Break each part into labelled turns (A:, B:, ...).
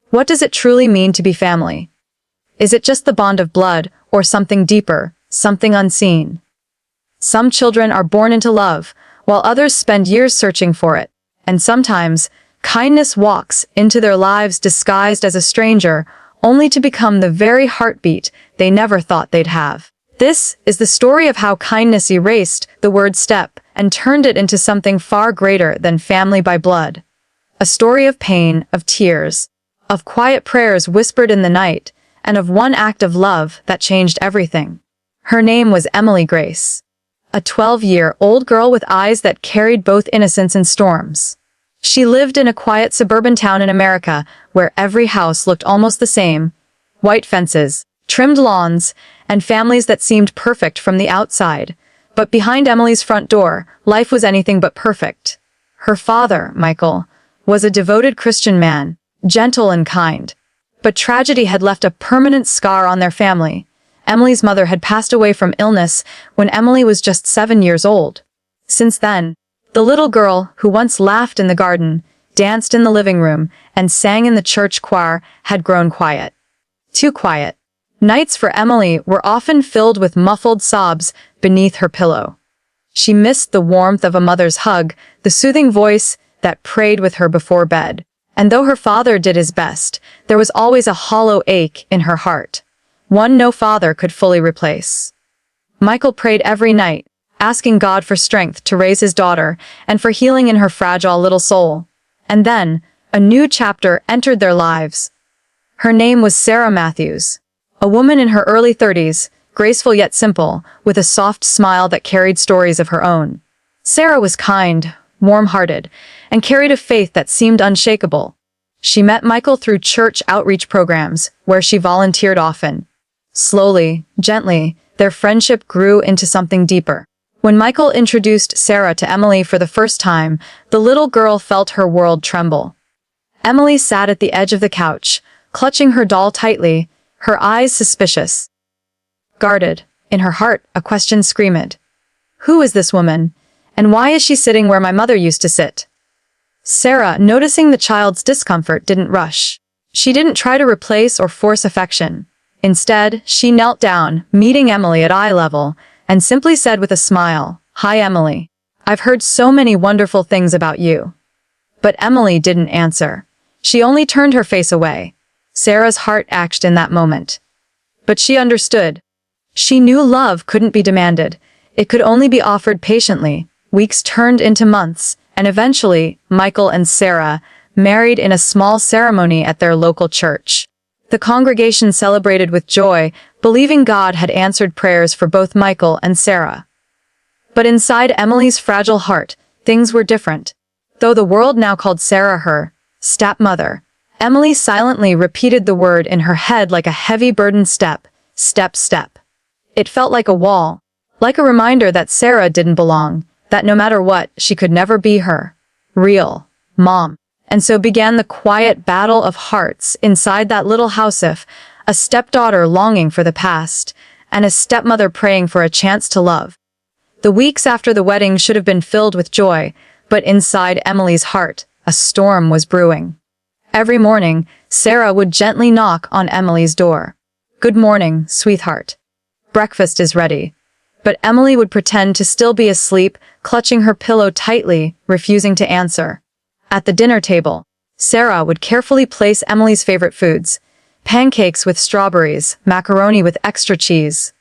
A: What does it truly mean to be family? Is it just the bond of blood, or something deeper, something unseen? Some children are born into love, while others spend years searching for it. And sometimes, kindness walks into their lives disguised as a stranger, only to become the very heartbeat they never thought they'd have. This is the story of how kindness erased the word step and turned it into something far greater than family by blood. A story of pain, of tears, of quiet prayers whispered in the night, and of one act of love that changed everything. Her name was Emily Grace, a 12-year-old girl with eyes that carried both innocence and storms. She lived in a quiet suburban town in America where every house looked almost the same: white fences, trimmed lawns, and families that seemed perfect from the outside. But behind Emily's front door, life was anything but perfect. Her father, Michael, was a devoted Christian man, gentle and kind. But tragedy had left a permanent scar on their family. Emily's mother had passed away from illness when Emily was just 7 years old. Since then, the little girl who once laughed in the garden, danced in the living room, and sang in the church choir had grown quiet. Too quiet. Nights for Emily were often filled with muffled sobs beneath her pillow. She missed the warmth of a mother's hug, the soothing voice that prayed with her before bed. And though her father did his best, there was always a hollow ache in her heart, one no father could fully replace. Michael prayed every night, asking God for strength to raise his daughter and for healing in her fragile little soul. And then, a new chapter entered their lives. Her name was Sarah Matthews, a woman in her early 30s, graceful yet simple, with a soft smile that carried stories of her own. Sarah was kind, warm-hearted, and carried a faith that seemed unshakable. She met Michael through church outreach programs, where she volunteered often. Slowly, gently, their friendship grew into something deeper. When Michael introduced Sarah to Emily for the first time, the little girl felt her world tremble. Emily sat at the edge of the couch, clutching her doll tightly, her eyes suspicious. Guarded, in her heart, a question screamed. Who is this woman? And why is she sitting where my mother used to sit? Sarah, noticing the child's discomfort, didn't rush. She didn't try to replace or force affection. Instead, she knelt down, meeting Emily at eye level, and simply said with a smile, "Hi, Emily. I've heard so many wonderful things about you." But Emily didn't answer. She only turned her face away. Sarah's heart ached in that moment. But she understood. She knew love couldn't be demanded. It could only be offered patiently. Weeks turned into months, and eventually, Michael and Sarah married in a small ceremony at their local church. The congregation celebrated with joy, believing God had answered prayers for both Michael and Sarah. But inside Emily's fragile heart, things were different. Though the world now called Sarah her stepmother, Emily silently repeated the word in her head like a heavy burden: step, step, step. It felt like a wall, like a reminder that Sarah didn't belong, that no matter what, she could never be her real mom. And so began the quiet battle of hearts inside that little house, if a stepdaughter longing for the past, and a stepmother praying for a chance to love. The weeks after the wedding should have been filled with joy, but inside Emily's heart, a storm was brewing. Every morning, Sarah would gently knock on Emily's door. "Good morning, sweetheart. Breakfast is ready." But Emily would pretend to still be asleep, clutching her pillow tightly, refusing to answer. At the dinner table, Sarah would carefully place Emily's favorite foods: pancakes with strawberries, macaroni with extra cheese,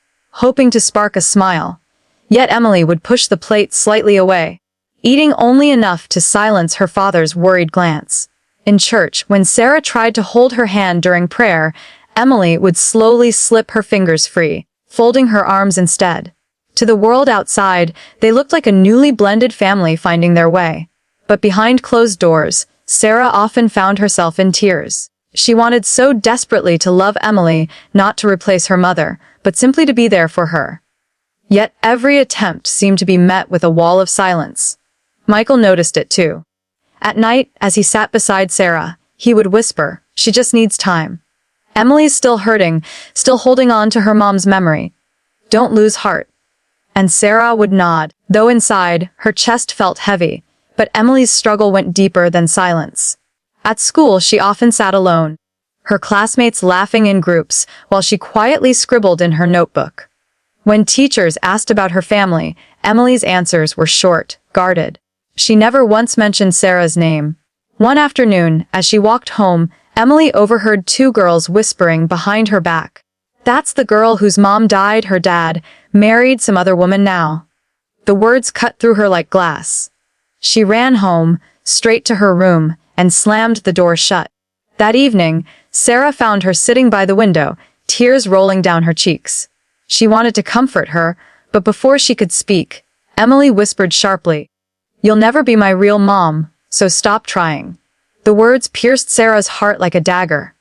A: hoping to spark a smile. Yet Emily would push the plate slightly away, eating only enough to silence her father's worried glance. In church, when Sarah tried to hold her hand during prayer, Emily would slowly slip her fingers free, folding her arms instead. To the world outside, they looked like a newly blended family finding their way. But behind closed doors, Sarah often found herself in tears. She wanted so desperately to love Emily, not to replace her mother, but simply to be there for her. Yet every attempt seemed to be met with a wall of silence. Michael noticed it too. At night, as he sat beside Sarah, he would whisper, "She just needs time. Emily's still hurting, still holding on to her mom's memory. Don't lose heart." And Sarah would nod, though inside, her chest felt heavy. But Emily's struggle went deeper than silence. At school, she often sat alone, her classmates laughing in groups while she quietly scribbled in her notebook. When teachers asked about her family, Emily's answers were short, guarded. She never once mentioned Sarah's name. One afternoon, as she walked home, Emily overheard two girls whispering behind her back. "That's the girl whose mom died. Her dad married some other woman now." The words cut through her like glass. She ran home, straight to her room, and slammed the door shut. That evening, Sarah found her sitting by the window, tears rolling down her cheeks. She wanted to comfort her, but before she could speak, Emily whispered sharply, "You'll never be my real mom, so stop trying." The words pierced Sarah's heart like a dagger.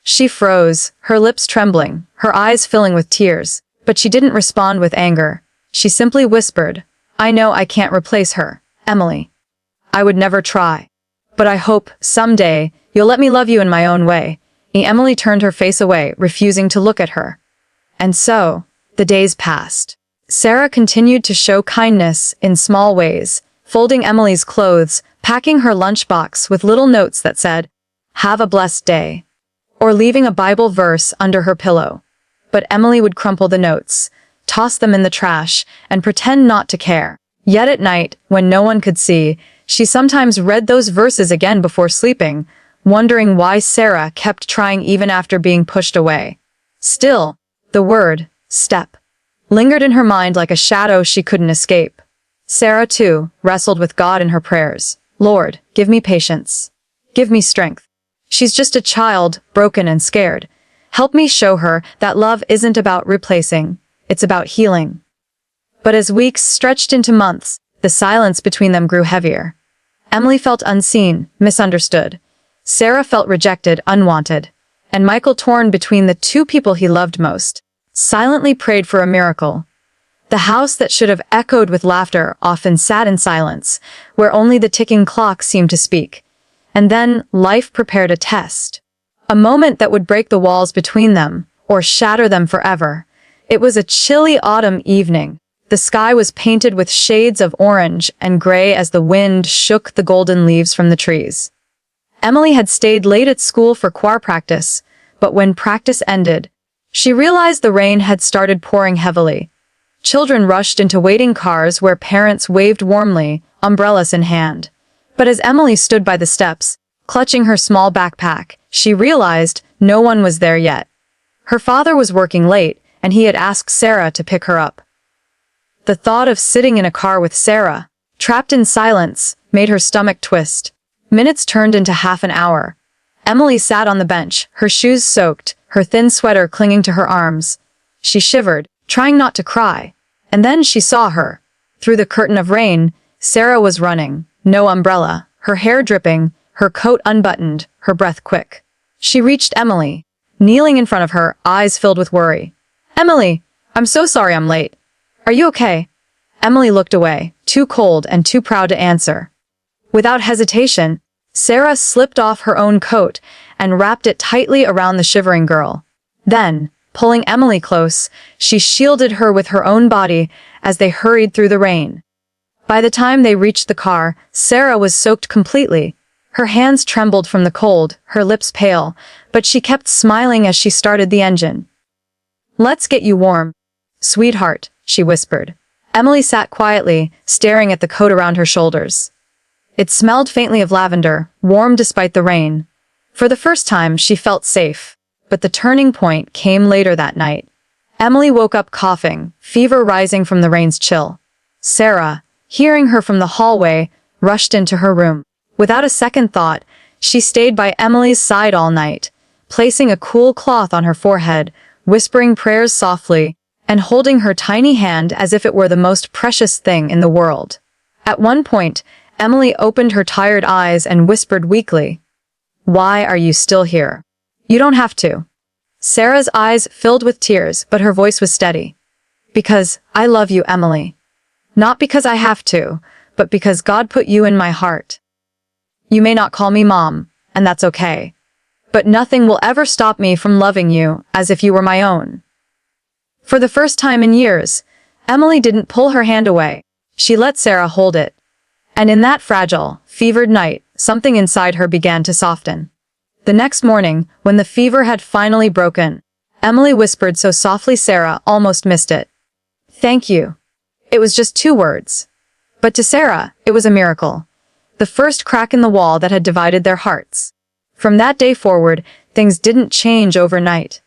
A: She froze, her lips trembling, her eyes filling with tears, but she didn't respond with anger. She simply whispered, "I know I can't replace her, Emily. I would never try. But I hope, someday, you'll let me love you in my own way." Emily turned her face away, refusing to look at her. And so, the days passed. Sarah continued to show kindness in small ways, folding Emily's clothes, packing her lunchbox with little notes that said, "Have a blessed day," or leaving a Bible verse under her pillow. But Emily would crumple the notes, toss them in the trash, and pretend not to care. Yet at night, when no one could see, she sometimes read those verses again before sleeping, wondering why Sarah kept trying even after being pushed away. Still, the word, step, lingered in her mind like a shadow she couldn't escape. Sarah, too, wrestled with God in her prayers. "Lord, give me patience. Give me strength. She's just a child, broken and scared. Help me show her that love isn't about replacing, it's about healing." But as weeks stretched into months, the silence between them grew heavier. Emily felt unseen, misunderstood. Sarah felt rejected, unwanted. And Michael, torn between the two people he loved most, silently prayed for a miracle. The house that should have echoed with laughter often sat in silence, where only the ticking clock seemed to speak. And then life prepared a test. A moment that would break the walls between them, or shatter them forever. It was a chilly autumn evening. The sky was painted with shades of orange and gray as the wind shook the golden leaves from the trees. Emily had stayed late at school for choir practice, but when practice ended, she realized the rain had started pouring heavily. Children rushed into waiting cars where parents waved warmly, umbrellas in hand. But as Emily stood by the steps, clutching her small backpack, she realized no one was there yet. Her father was working late, and he had asked Sarah to pick her up. The thought of sitting in a car with Sarah, trapped in silence, made her stomach twist. Minutes turned into half an hour. Emily sat on the bench, her shoes soaked, her thin sweater clinging to her arms. She shivered, trying not to cry. And then she saw her. Through the curtain of rain, Sarah was running, no umbrella, her hair dripping, her coat unbuttoned, her breath quick. She reached Emily, kneeling in front of her, eyes filled with worry. "Emily, I'm so sorry I'm late. Are you okay?" Emily looked away, too cold and too proud to answer. Without hesitation, Sarah slipped off her own coat and wrapped it tightly around the shivering girl. Then, pulling Emily close, she shielded her with her own body as they hurried through the rain. By the time they reached the car, Sarah was soaked completely. Her hands trembled from the cold, her lips pale, but she kept smiling as she started the engine. "Let's get you warm, sweetheart," she whispered. Emily sat quietly, staring at the coat around her shoulders. It smelled faintly of lavender, warm despite the rain. For the first time, she felt safe. But the turning point came later that night. Emily woke up coughing, fever rising from the rain's chill. Sarah, hearing her from the hallway, rushed into her room. Without a second thought, she stayed by Emily's side all night, placing a cool cloth on her forehead, whispering prayers softly, and holding her tiny hand as if it were the most precious thing in the world. At one point, Emily opened her tired eyes and whispered weakly, "Why are you still here? You don't have to." Sarah's eyes filled with tears, but her voice was steady. "Because I love you, Emily. Not because I have to, but because God put you in my heart. You may not call me Mom, and that's okay. But nothing will ever stop me from loving you as if you were my own." For the first time in years, Emily didn't pull her hand away. She let Sarah hold it. And in that fragile, fevered night, something inside her began to soften. The next morning, when the fever had finally broken, Emily whispered so softly Sarah almost missed it. "Thank you." It was just 2 words. But to Sarah, it was a miracle. The first crack in the wall that had divided their hearts. From that day forward, things didn't change overnight.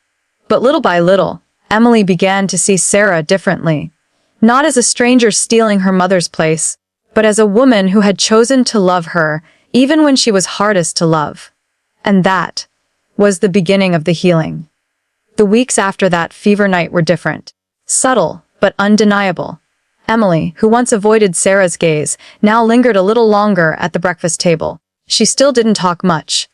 A: But little by little, Emily began to see Sarah differently. Not as a stranger stealing her mother's place, but as a woman who had chosen to love her, even when she was hardest to love. And that was the beginning of the healing. The weeks after that fever night were different. Subtle, but undeniable. Emily, who once avoided Sarah's gaze, now lingered a little longer at the breakfast table. She still didn't talk much.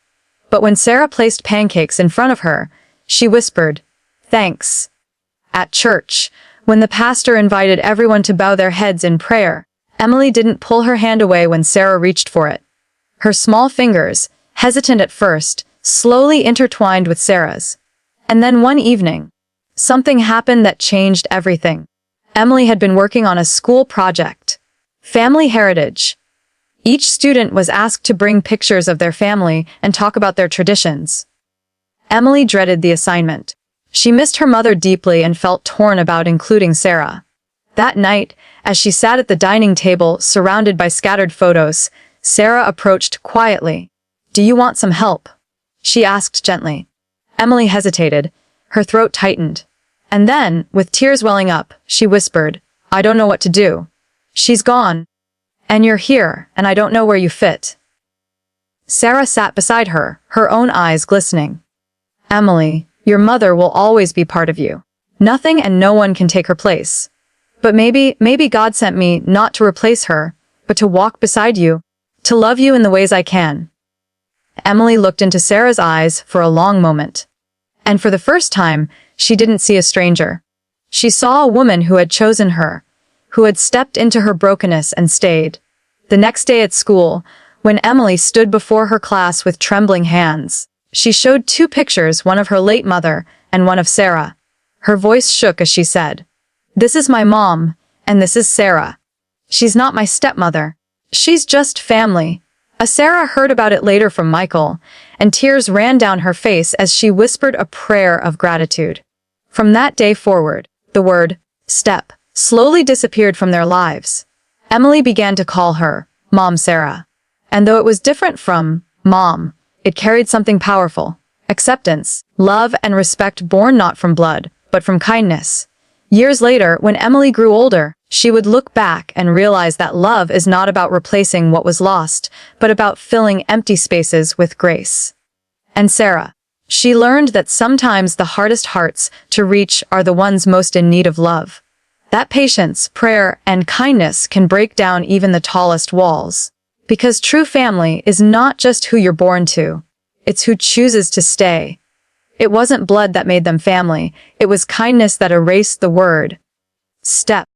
A: But when Sarah placed pancakes in front of her, she whispered, "Thanks." At church, when the pastor invited everyone to bow their heads in prayer, Emily didn't pull her hand away when Sarah reached for it. Her small fingers, hesitant at first, slowly intertwined with Sarah's. And then one evening, something happened that changed everything. Emily had been working on a school project. Family heritage. Each student was asked to bring pictures of their family and talk about their traditions. Emily dreaded the assignment. She missed her mother deeply and felt torn about including Sarah. That night, as she sat at the dining table surrounded by scattered photos, Sarah approached quietly. "Do you want some help?" she asked gently. Emily hesitated. Her throat tightened. And then, with tears welling up, she whispered, "I don't know what to do. She's gone. And you're here, and I don't know where you fit." Sarah sat beside her, her own eyes glistening. "Emily, your mother will always be part of you. Nothing and no one can take her place. But maybe God sent me not to replace her, but to walk beside you, to love you in the ways I can." Emily looked into Sarah's eyes for a long moment. And for the first time, she didn't see a stranger. She saw a woman who had chosen her, who had stepped into her brokenness and stayed. The next day at school, when Emily stood before her class with trembling hands, she showed 2 pictures, one of her late mother and one of Sarah. Her voice shook as she said, "This is my mom, and this is Sarah. She's not my stepmother. She's just family." Sarah heard about it later from Michael, and tears ran down her face as she whispered a prayer of gratitude. From that day forward, the word step slowly disappeared from their lives. Emily began to call her Mom Sarah. And though it was different from mom, it carried something powerful: acceptance, love, and respect born not from blood, but from kindness. Years later, when Emily grew older, she would look back and realize that love is not about replacing what was lost, but about filling empty spaces with grace. And Sarah, she learned that sometimes the hardest hearts to reach are the ones most in need of love. That patience, prayer, and kindness can break down even the tallest walls. Because true family is not just who you're born to, it's who chooses to stay. It wasn't blood that made them family, it was kindness that erased the word step.